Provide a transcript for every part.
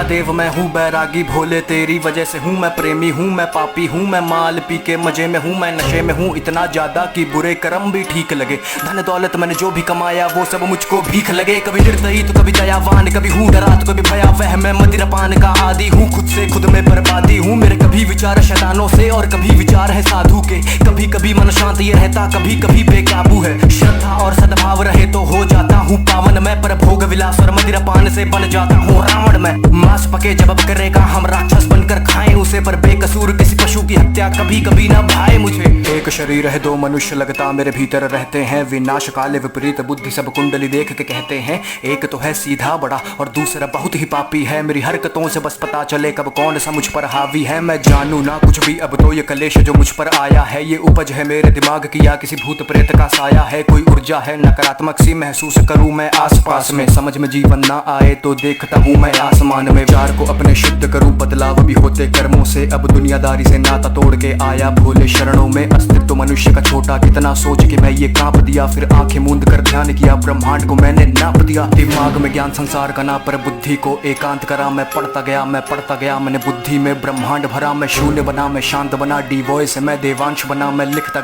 महादेव मैं हूँ बैरागी भोले तेरी वजह से हूँ मैं प्रेमी हूँ मैं पापी हूँ मैं माल पी के मजे में हूँ मैं नशे में हूँ इतना ज्यादा कि बुरे कर्म भी ठीक लगे। धन दौलत मैंने जो भी कमाया वो सब मुझको भीख लगे। कभी निर्दयी तो कभी दयावान कभी हूँ डरा तो कभी भयावह मैं मदिरापान का आदि हूँ खुद से खुद में बर्बादी हूँ। मेरे कभी विचार शैतानों से और कभी विचार है साधु के। कभी कभी मन शांत ये रहता कभी कभी बेकाबू है। श्रद्धा और सद्भाव रहे तो हो जाता हूँ पावन मैं पर भोग विलास और मदिरापान से बन जाता हूँ रावण मैं। मांस पके जब करेगा हम राक्षस बनकर खाएं उसे पर बेकसूर किसी पशु की हत्या कभी कभी ना भाए मुझे। एक शरीर है दो मनुष्य लगता मेरे भीतर रहते हैं विनाश काले विपरीत बुद्धि सब कुंडली देख के कहते हैं। एक तो है सीधा बड़ा और दूसरा बहुत ही पापी है। मेरी हरकतों से बस पता चले कब कौन सा मुझ पर हावी है। मैं जानू ना कुछ भी अब तो ये कलेश जो मुझ पर आया है ये उपज है मेरे दिमाग की या किसी भूत प्रेत का साया है। कोई ऊर्जा है नकारात्मक सी महसूस करूं मैं आसपास में। समझ में जीवन ना आए तो देखता हूँ मैं आसमान में। विचार को अपने शुद्ध करूं बदलाव भी होते कर्मों से। अब दुनियादारी से नाता तोड़ के आया भोले शरणों में। अस्तित्व मनुष्य का छोटा कितना सोच के मैं ये कांप दिया। फिर आंखें मूंद कर ध्यान किया ब्रह्मांड को मैंने नाप दिया। दिमाग में ज्ञान संसार का ना पर बुद्धि को एकांत करा। मैं पढ़ता गया मैंने बुद्धि में ब्रह्मांड भरा। मैं शून्य बना मैं शांत बना डी वॉइस मैं देवांश बना। मैं लिखता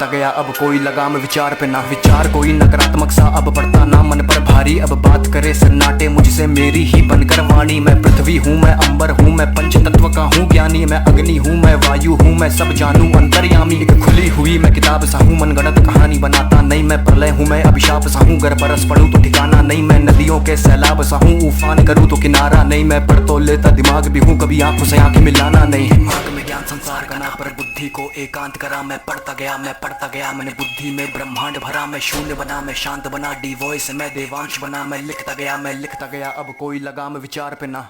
गया अब कोई लगाम विचार पे ना। विचार कोई नकारात्मक सा अब पड़ता ना मन पर भारी। अब बात करे सन्नाटे मुझसे मेरी ही बनकर वाणी। मैं पृथ्वी हूँ मैं अंबर हूँ मैं पंच तत्व का हूँ ज्ञानी। मैं अग्नि हूँ मैं वायु हूँ मैं सब जानू अंतर्यामी। एक खुली हुई मैं किताब सा हूँ मनगढ़ंत कहानी बनाता नहीं। मैं प्रलय हूँ मैं अभिशाप सा हूँ गर बरस पड़ूं तो ठिकाना नहीं। मैं नदियों के सैलाब सा हूँ उफान करूँ तो किनारा नहीं। मैं पढ़ तो लेता दिमाग भी हूँ कभी आंखों से आंखें मिलाना नहीं। दिमाग में ज्ञान संसार का ना पर बुद्धि को एकांत करा। मैं पढ़ता गया मैंने बुद्धि में ब्रह्मांड भरा। मैं शून्य बना मैं शांत बना डी वॉइस मैं देवांश बना। मैं लिखता गया अब कोई लगाम विचार पे ना।